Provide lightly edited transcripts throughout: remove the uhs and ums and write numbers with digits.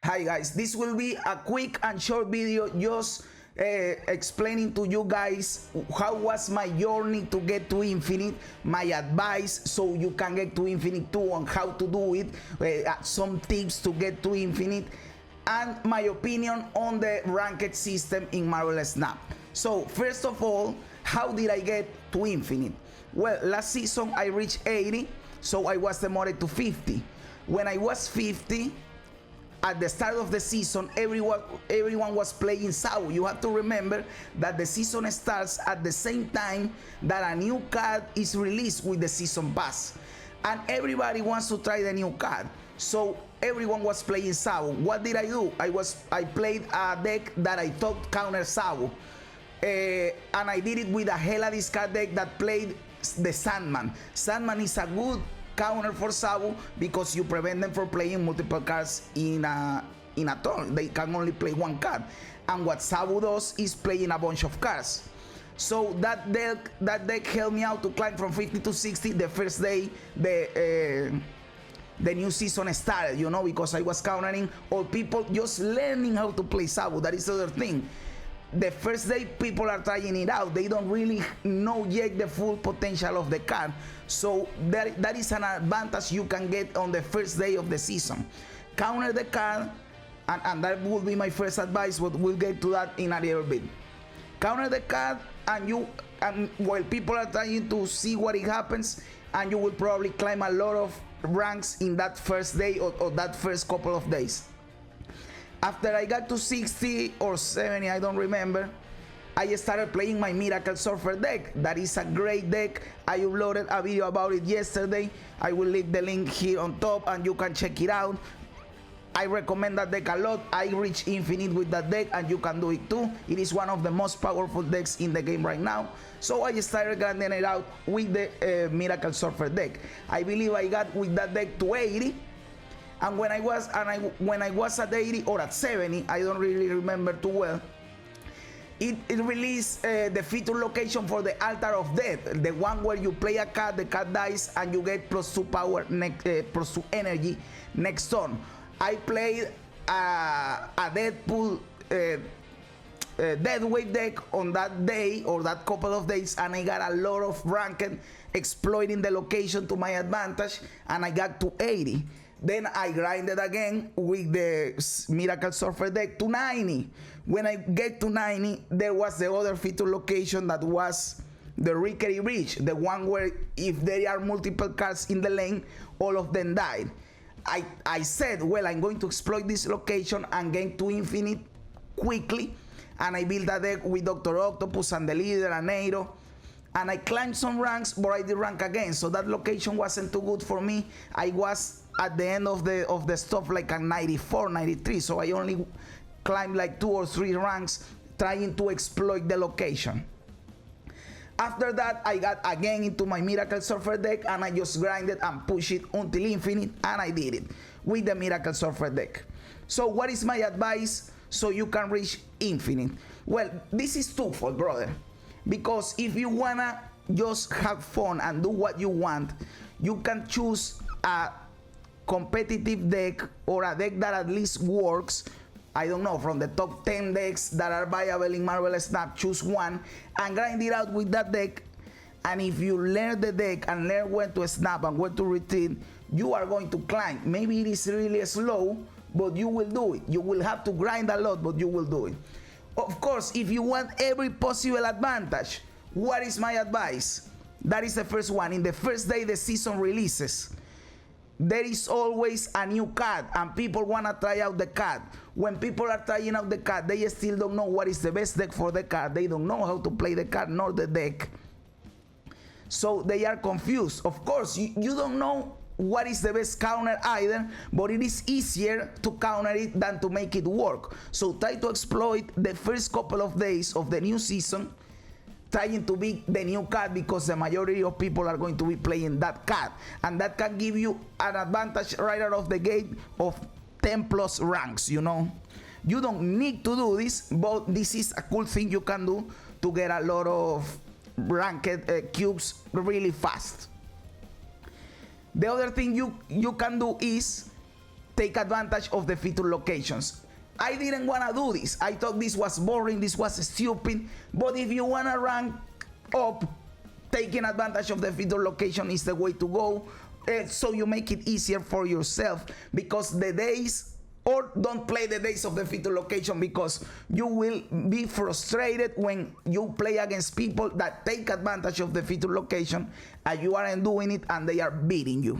Hi guys, this will be a quick and short video just explaining to you guys how was my journey to get to infinite, my advice so you can get to infinite too, on how to do it, some tips to get to infinite, and my opinion on the ranked system in Marvel Snap. So first of all, how did I get to infinite? Well, last season I reached 80, so I was demoted to 50. When I was 50, at the start of the season, everyone was playing Sabu. You have to remember that the season starts at the same time that a new card is released with the season pass, and everybody wants to try the new card. So everyone was playing Sabu. What did I do? I played a deck that I thought countered Sabu, and I did it with a Hela discard deck that played the Sandman. Sandman is a good counter for Sabu because you prevent them from playing multiple cards in a turn. They can only play one card, and what Sabu does is playing a bunch of cards. So that deck helped me out to climb from 50 to 60 the first day the new season started, you know, because I was countering or people just learning how to play Sabu. That is the other thing. The first day people are trying it out, they don't really know yet the full potential of the card. So that is an advantage you can get on the first day of the season. Counter the card, and that will be my first advice, but we'll get to that in a little bit. Counter the card, and while people are trying to see what it happens, and you will probably climb a lot of ranks in that first day or that first couple of days. After I got to 60 or 70, I don't remember, I started playing my Miracle Surfer deck. That is a great deck. I uploaded a video about it yesterday. I will leave the link here on top and you can check it out. I recommend that deck a lot. I reached infinite with that deck and you can do it too. It is one of the most powerful decks in the game right now. So I started grinding it out with the Miracle Surfer deck. I believe I got with that deck to 80. And when I was at 80 or at 70, I don't really remember too well, it released the feature location for the Altar of Death, the one where you play a card, the card dies, and you get +2 power, +2 energy next turn. I played a Deadpool Death Wave deck on that day or that couple of days, and I got a lot of ranked exploiting the location to my advantage, and I got to 80. Then I grinded again with the Miracle Surfer deck to 90. When I get to 90, there was the other feature location that was the Rickery Bridge, the one where if there are multiple cards in the lane, all of them died. I said, well, I'm going to exploit this location and get to infinite quickly, and I built a deck with Dr. Octopus and the leader and Aero, and I climbed some ranks, but I did rank again, so that location wasn't too good for me. I was at the end of the stuff like a 94, 93, so I only climbed like 2 or 3 ranks trying to exploit the location. After that, I got again into my Miracle Surfer deck and I just grinded and pushed it until infinite, and I did it with the Miracle Surfer deck. So what is my advice so you can reach infinite? Well, this is twofold, brother, because if you wanna just have fun and do what you want, you can choose a competitive deck or a deck that at least works. I don't know, from the top 10 decks that are viable in Marvel Snap, choose one and grind it out with that deck. And if you learn the deck and learn when to snap and when to retreat, you are going to climb. Maybe it is really slow, but you will do it. You will have to grind a lot, but you will do it. Of course, if you want every possible advantage, what is my advice? That is the first one. In the first day the season releases, there is always a new card and people want to try out the card. When people are trying out the card, they still don't know what is the best deck for the card. They don't know how to play the card nor the deck, so they are confused. Of course, you don't know what is the best counter either, but it is easier to counter it than to make it work. So try to exploit the first couple of days of the new season trying to beat the new card, because the majority of people are going to be playing that card, and that can give you an advantage right out of the gate of 10 plus ranks. You know, you don't need to do this, but this is a cool thing you can do to get a lot of ranked cubes really fast. The other thing you can do is take advantage of the feature locations. I didn't want to do this. I thought this was boring, this was stupid. But if you want to rank up, taking advantage of the feature location is the way to go. So you make it easier for yourself, because the days, or don't play the days of the feature location, because you will be frustrated when you play against people that take advantage of the feature location and you aren't doing it and they are beating you.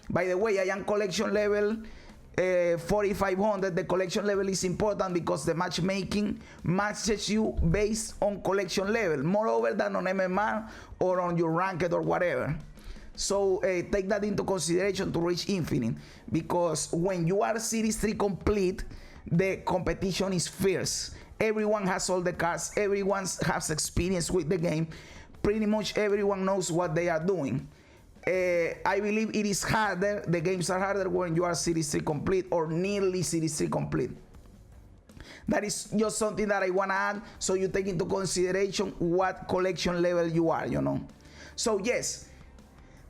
By the way, I am collection level 4500. The collection level is important because the matchmaking matches you based on collection level, moreover than on MMR or on your ranked or whatever. So take that into consideration to reach infinite, because when you are series 3 complete, the competition is fierce. Everyone has all the cards, everyone has experience with the game, pretty much everyone knows what they are doing. I believe it is harder, the games are harder when you are series 3 complete or nearly series 3 complete. That is just something that I want to add, so you take into consideration what collection level you are, you know. So yes,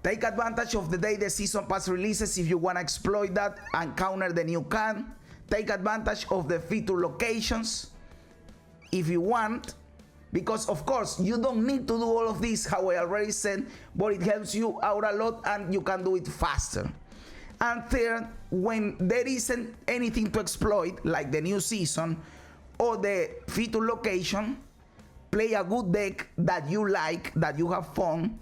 take advantage of the day the season pass releases if you want to exploit that and counter the new can. Take advantage of the feature locations if you want, because of course you don't need to do all of this, how I already said, but it helps you out a lot and you can do it faster. And third, when there isn't anything to exploit, like the new season or the feature location, play a good deck that you like, that you have fun,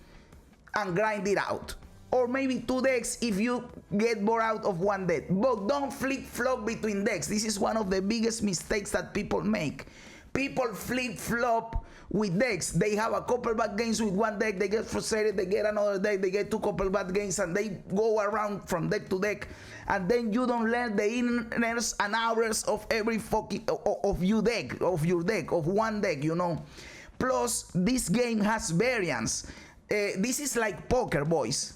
and grind it out. Or maybe 2 decks if you get bored out of one deck. But don't flip-flop between decks. This is one of the biggest mistakes that people make. People flip-flop with decks. They have a couple bad games with one deck, they get frustrated, they get another deck, they get 2 couple bad games, and they go around from deck to deck, and then you don't learn the inners and outers of every fucking of your deck, of one deck, you know. Plus, this game has variance. This is like poker, boys.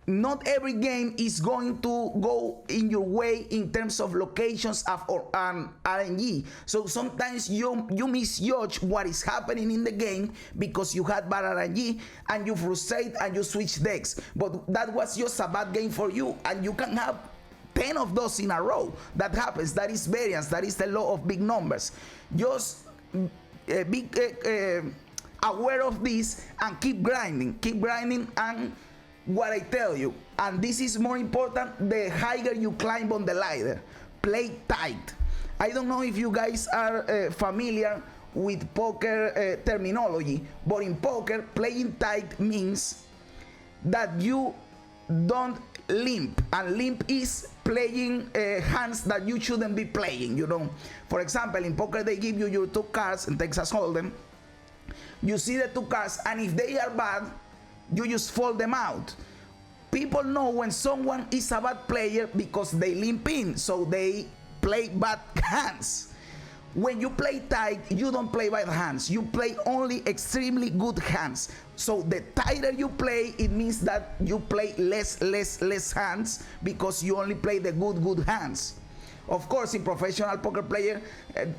Not every game is going to go in your way in terms of locations or RNG. So sometimes you misjudge what is happening in the game because you had bad RNG and you frustrate and you switch decks. But that was just a bad game for you, and you can have 10 of those in a row. That happens. That is variance. That is the law of big numbers. Just be aware of this and keep grinding and what I tell you, and this is more important, the higher you climb on the ladder, play tight. I don't know if you guys are familiar with poker terminology, but in poker, playing tight means that you don't limp, and limp is playing hands that you shouldn't be playing, you know. For example, in poker they give you your 2 cards in Texas Hold'em. You see the 2 cards, and if they are bad, you just fold them out. People know when someone is a bad player because they limp in, so they play bad hands. When you play tight, you don't play bad hands. You play only extremely good hands. So the tighter you play, it means that you play less hands, because you only play the good hands. Of course, in professional poker player,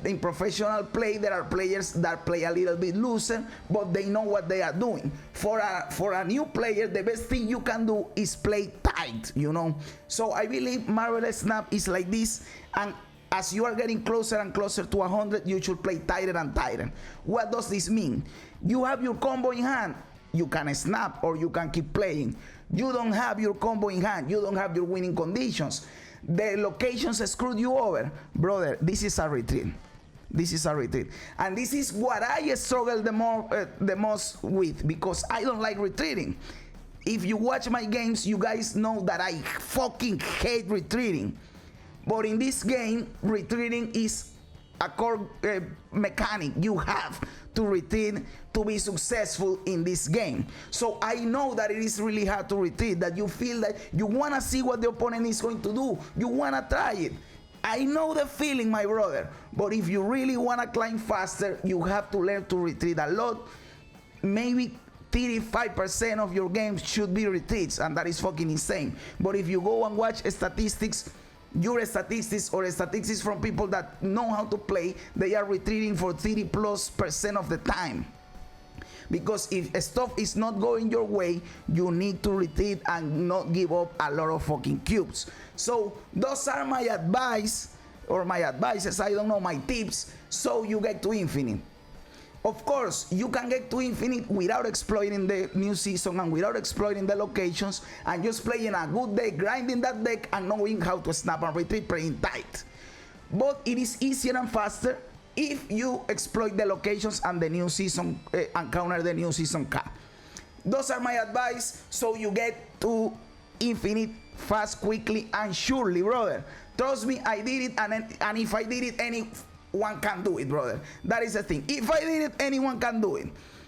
in professional play, there are players that play a little bit looser, but they know what they are doing. For a new player, the best thing you can do is play tight, you know. So I believe Marvelous Snap is like this, and as you are getting closer and closer to 100, you should play tighter and tighter. What does this mean? You have your combo in hand, you can snap or you can keep playing. You don't have your combo in hand, you don't have your winning conditions. The locations screwed you over, brother. This is a retreat. This is a retreat, and this is what I struggle the most with, because I don't like retreating. If you watch my games, you guys know that I fucking hate retreating. But in this game, retreating is a core mechanic. You have to retreat to be successful in this game. So I know that it is really hard to retreat, that you feel that you want to see what the opponent is going to do. You want to try it. I know the feeling, my brother. But if you really want to climb faster, you have to learn to retreat a lot. Maybe 35% of your games should be retreats, and that is fucking insane. But if you go and watch statistics, your statistics or statistics from people that know how to play, they are retreating for 30+% of the time. because if stuff is not going your way, you need to retreat and not give up a lot of fucking cubes. So those are my advice, or my advices, I don't know, my tips, so you get to infinite. Of course, you can get to infinite without exploiting the new season and without exploiting the locations, and just playing a good deck, grinding that deck, and knowing how to snap and retreat playing tight. But it is easier and faster if you exploit the locations and the new season and counter the new season cap. Those are my advice, so you get to infinite fast, quickly, and surely, brother. Trust me, I did it, and if I did it, anyone can do it, brother. That is the thing. If I did it, anyone can do it.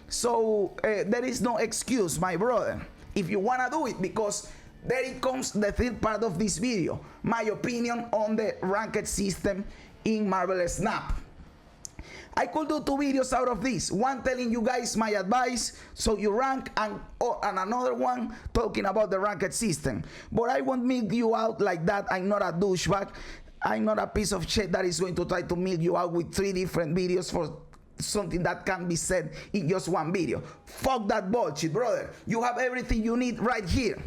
So there is no excuse, my brother, if you wanna do it, because there it comes the third part of this video, my opinion on the ranked system in Marvel Snap. I could do 2 videos out of this, one telling you guys my advice so you rank, and another one talking about the ranked system. But I won't milk you out like that. I'm not a douchebag. I'm not a piece of shit that is going to try to milk you out with 3 different videos for something that can be said in just one video. Fuck that bullshit, brother. You have everything you need right here.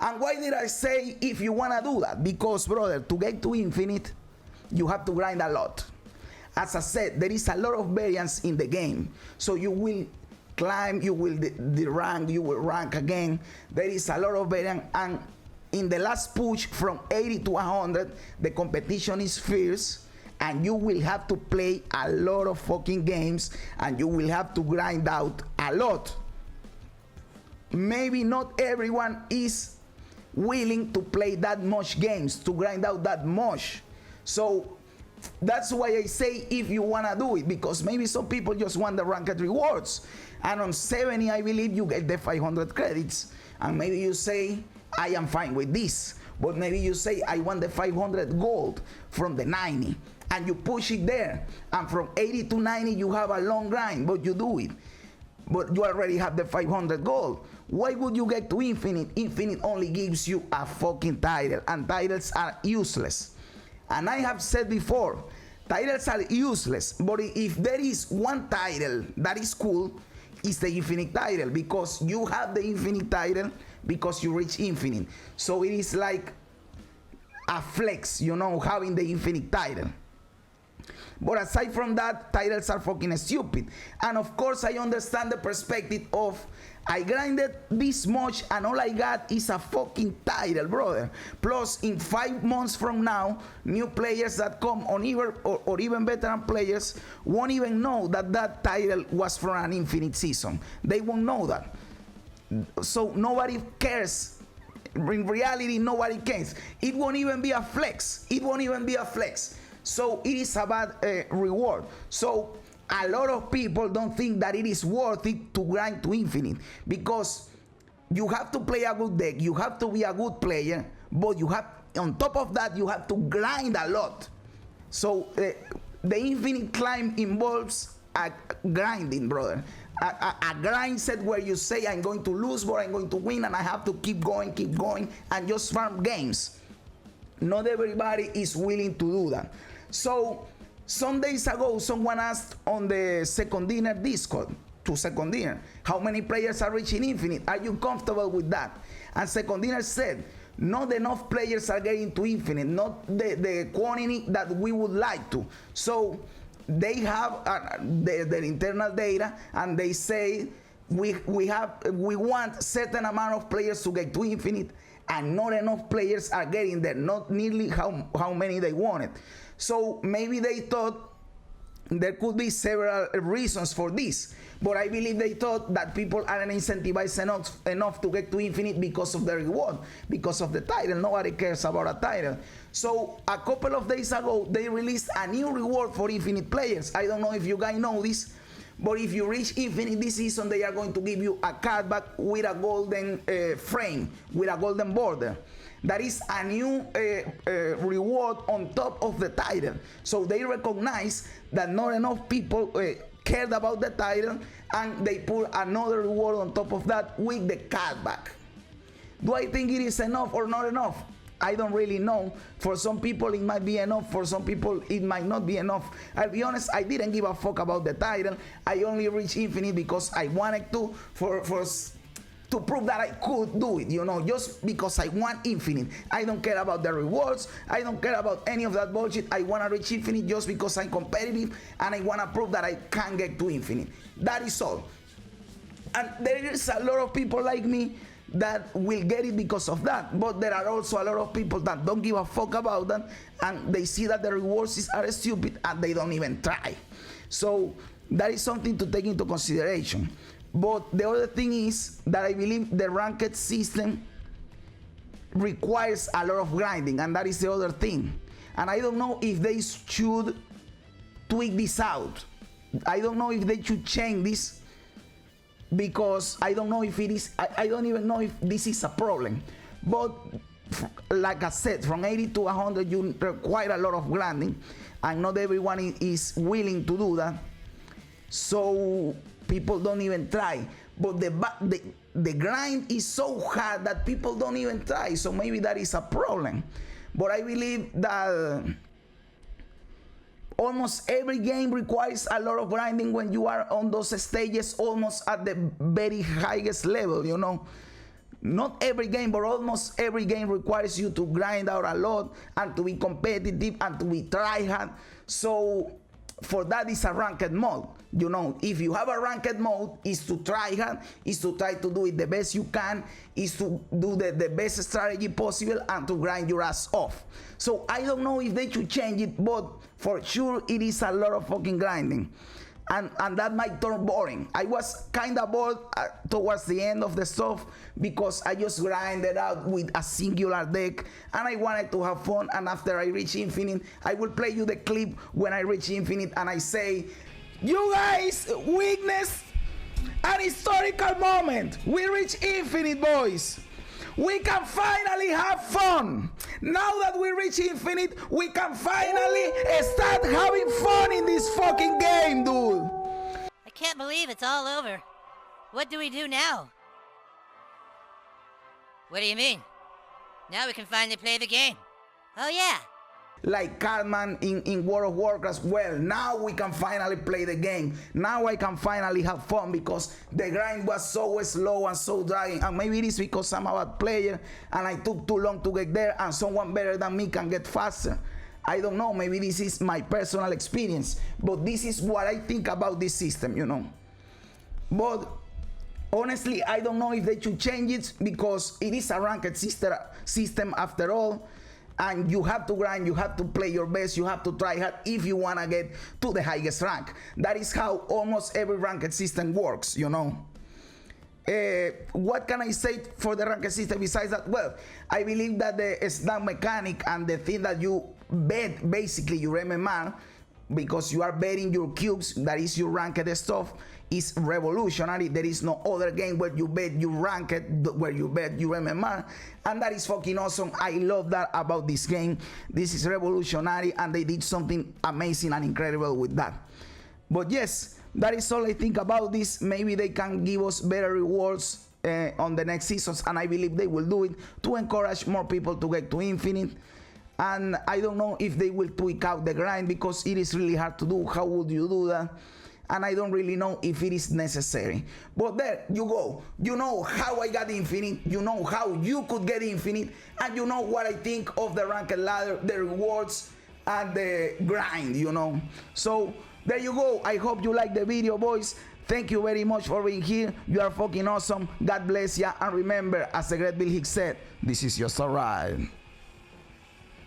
And why did I say if you want to do that? Because, brother, to get to infinite, you have to grind a lot. As I said, there is a lot of variance in the game. So you will climb, you will rank, you will rank again. There is a lot of variance, and in the last push from 80 to 100, the competition is fierce, and you will have to play a lot of fucking games, and you will have to grind out a lot. Maybe not everyone is willing to play that much games, to grind out that much. So that's why I say if you wanna do it, because maybe some people just want the ranked rewards, and on 70 I believe you get the 500 credits, and maybe you say I am fine with this, but maybe you say I want the 500 gold from the 90, and you push it there, and from 80 to 90 you have a long grind, but you do it, but you already have the 500 gold. Why would you get to infinite? Infinite only gives you a fucking title, and titles are useless. And I have said before, titles are useless, but if there is one title that is cool, it's the infinite title, because you have the infinite title because you reach infinite. So it is like a flex, you know, having the infinite title. But aside from that, titles are fucking stupid. And of course, I understand the perspective of I grinded this much and all I got is a fucking title, brother. Plus, in 5 months from now, new players that come on or even veteran players won't even know that that title was from an infinite season. They won't know that. So nobody cares. In reality, nobody cares. It won't even be a flex. It won't even be a flex. So it is a bad reward. So a lot of people don't think that it is worth it to grind to infinite, because you have to play a good deck, you have to be a good player, but you have, on top of that, you have to grind a lot. So the infinite climb involves a grinding, brother. A grind set where you say I'm going to lose, but I'm going to win, and I have to keep going, and just farm games. Not everybody is willing to do that. So some days ago, someone asked on the Second Dinner Discord, to Second Dinner, how many players are reaching infinite? Are you comfortable with that? And Second Dinner said, not enough players are getting to infinite, not the quantity that we would like to. So they have their internal data, and they say we want certain amount of players to get to infinite, and not enough players are getting there, not nearly how many they wanted. So maybe they thought there could be several reasons for this, but I believe they thought that people aren't incentivized enough to get to infinite because of the reward, because of the title. Nobody cares about a title. So a couple of days ago, they released a new reward for infinite players. I don't know if you guys know this, but if you reach infinite this season, they are going to give you a card back with a golden frame, with a golden border. That is a new reward on top of the title. So they recognize that not enough people cared about the title, and they put another reward on top of that with the card back. Do I think it is enough or not enough? I don't really know. For some people it might be enough, for some people it might not be enough. I'll be honest, I didn't give a fuck about the title. I only reached infinite because I wanted to, to prove that I could do it, you know, just because I want infinite. I don't care about the rewards. I don't care about any of that bullshit. I want to reach infinite just because I'm competitive and I want to prove that I can get to infinite. That is all. And there is a lot of people like me that will get it because of that, but there are also a lot of people that don't give a fuck about that, and they see that the rewards are stupid and they don't even try. So that is something to take into consideration. But the other thing is that I believe the ranked system requires a lot of grinding, and that is the other thing. And I don't know if they should tweak this out. I don't know if they should change this, because I don't know if it is, I don't even know if this is a problem. But like I said, from 80 to 100 you require a lot of grinding, and not everyone is willing to do that, so people don't even try. But the grind is so hard that people don't even try, so maybe that is a problem. But I believe that almost every game requires a lot of grinding when you are on those stages, almost at the very highest level, you know. Not every game, but almost every game requires you to grind out a lot and to be competitive and to be try hard. So for that is a ranked mode. You know, if you have a ranked mode, is to try hard, is to try to do it the best you can, is to do the best strategy possible and to grind your ass off. So I don't know if they should change it, but for sure it is a lot of fucking grinding. And that might turn boring. I was kind of bored towards the end of the stuff because I just grinded out with a singular deck and I wanted to have fun. And after I reach infinite, I will play you the clip when I reach infinite and I say, you guys witnessed an historical moment. We reach infinite, boys. We can finally have fun. Now that we reach infinite, we can finally start having fun in this fucking game, dude. I can't believe it's all over. What do we do now? What do you mean? Now we can finally play the game. Oh yeah. Like Cartman in World of Warcraft, well, now we can finally play the game. Now I can finally have fun because the grind was so slow and so dry. And maybe it is because I'm a bad player and I took too long to get there and someone better than me can get faster. I don't know, maybe this is my personal experience, but this is what I think about this system, you know. But honestly, I don't know if they should change it because it is a ranked system after all. And you have to grind, you have to play your best, you have to try hard if you want to get to the highest rank. That is how almost every ranked system works, you know. What can I say for the ranked system besides that? Well, I believe that the snap mechanic and the thing that you bet basically your MMR, because you are betting your cubes, that is your ranked stuff, is revolutionary. There is no other game where you bet your ranked, where you bet your MMR, and that is fucking awesome. I love that about this game. This is revolutionary and they did something amazing and incredible with that. But yes, that is all I think about this. Maybe they can give us better rewards on the next seasons, and I believe they will do it to encourage more people to get to infinite. And I don't know if they will tweak out the grind because it is really hard to do. How would you do that? And I don't really know if it is necessary. But there you go. You know how I got infinite. You know how you could get infinite. And you know what I think of the ranked ladder, the rewards, and the grind, you know. So there you go. I hope you like the video, boys. Thank you very much for being here. You are fucking awesome. God bless ya. And remember, as the great Bill Hicks said, this is just a ride.